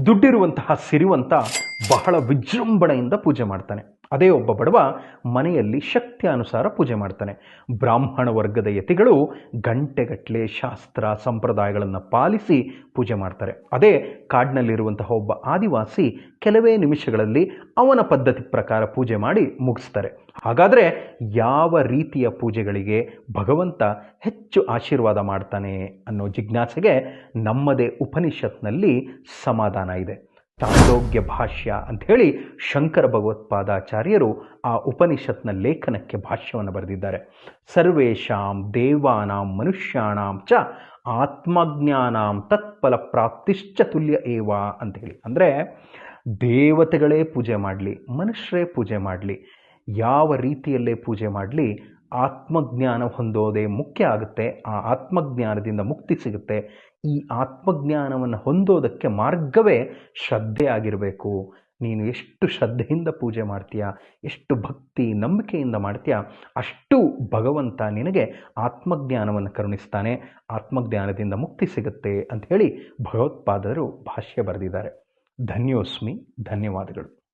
ದುಡ್ಡಿರುವಂತಹ ಸಿರಿವಂತ ಬಹಳ ವಿಜೃಂಭಣೆಯಿಂದ ಪೂಜೆ ಮಾಡ್ತಾನೆ. ಅದೇ ಒಬ್ಬ ಬಡವ ಮನೆಯಲ್ಲಿ ಶಕ್ತಿಯಾನುಸಾರ ಪೂಜೆ ಮಾಡ್ತಾನೆ. ಬ್ರಾಹ್ಮಣ ವರ್ಗದ ಯತಿಗಳು ಗಂಟೆಗಟ್ಟಲೆ ಶಾಸ್ತ್ರ ಸಂಪ್ರದಾಯಗಳನ್ನು ಪಾಲಿಸಿ ಪೂಜೆ ಮಾಡ್ತಾರೆ. ಅದೇ ಕಾಡಿನಲ್ಲಿರುವಂತಹ ಒಬ್ಬ ಆದಿವಾಸಿ ಕೆಲವೇ ನಿಮಿಷಗಳಲ್ಲಿ ಅವನ ಪದ್ಧತಿ ಪ್ರಕಾರ ಪೂಜೆ ಮಾಡಿ ಮುಗಿಸ್ತಾರೆ. ಹಾಗಾದರೆ ಯಾವ ರೀತಿಯ ಪೂಜೆಗಳಿಗೆ ಭಗವಂತ ಹೆಚ್ಚು ಆಶೀರ್ವಾದ ಮಾಡ್ತಾನೆ ಅನ್ನೋ ಜಿಜ್ಞಾಸೆಗೆ ನಮ್ಮದೇ ಉಪನಿಷತ್ನಲ್ಲಿ ಸಮಾಧಾನ ಇದೆ. ಚಾಂದೋಗ್ಯ ಭಾಷ್ಯ ಅಂಥೇಳಿ ಶಂಕರ ಭಗವತ್ಪಾದಾಚಾರ್ಯರು ಆ ಉಪನಿಷತ್ನ ಲೇಖನಕ್ಕೆ ಭಾಷ್ಯವನ್ನು ಬರೆದಿದ್ದಾರೆ. ಸರ್ವೇಷಾಂ ದೇವಾನಾಂ ಮನುಷ್ಯಾಣಾಂ ಚ ಆತ್ಮಜ್ಞಾನಾಂ ತತ್ಫಲ ಪ್ರಾಪ್ತಿಶ್ಚ ತುಲ್ಯ ಏವ ಅಂಥೇಳಿ. ಅಂದರೆ ದೇವತೆಗಳೇ ಪೂಜೆ ಮಾಡಲಿ, ಮನುಷ್ಯರೇ ಪೂಜೆ ಮಾಡಲಿ, ಯಾವ ರೀತಿಯಲ್ಲೇ ಪೂಜೆ ಮಾಡಲಿ, ಆತ್ಮಜ್ಞಾನ ಹೊಂದೋದೇ ಮುಖ್ಯ ಆಗುತ್ತೆ. ಆ ಆತ್ಮಜ್ಞಾನದಿಂದ ಮುಕ್ತಿ ಸಿಗುತ್ತೆ. ಈ ಆತ್ಮಜ್ಞಾನವನ್ನು ಹೊಂದೋದಕ್ಕೆ ಮಾರ್ಗವೇ ಶ್ರದ್ಧೆ ಆಗಿರಬೇಕು. ನೀನು ಎಷ್ಟು ಶ್ರದ್ಧೆಯಿಂದ ಪೂಜೆ ಮಾಡ್ತೀಯಾ, ಎಷ್ಟು ಭಕ್ತಿ ನಂಬಿಕೆಯಿಂದ ಮಾಡ್ತೀಯಾ, ಅಷ್ಟು ಭಗವಂತ ನಿನಗೆ ಆತ್ಮಜ್ಞಾನವನ್ನು ಕರುಣಿಸ್ತಾನೆ. ಆತ್ಮಜ್ಞಾನದಿಂದ ಮುಕ್ತಿ ಸಿಗುತ್ತೆ ಅಂತ ಹೇಳಿ ಭಗವತ್ಪಾದರು ಭಾಷ್ಯ ಬರೆದಿದ್ದಾರೆ. ಧನ್ಯೋಸ್ಮಿ. ಧನ್ಯವಾದಗಳು.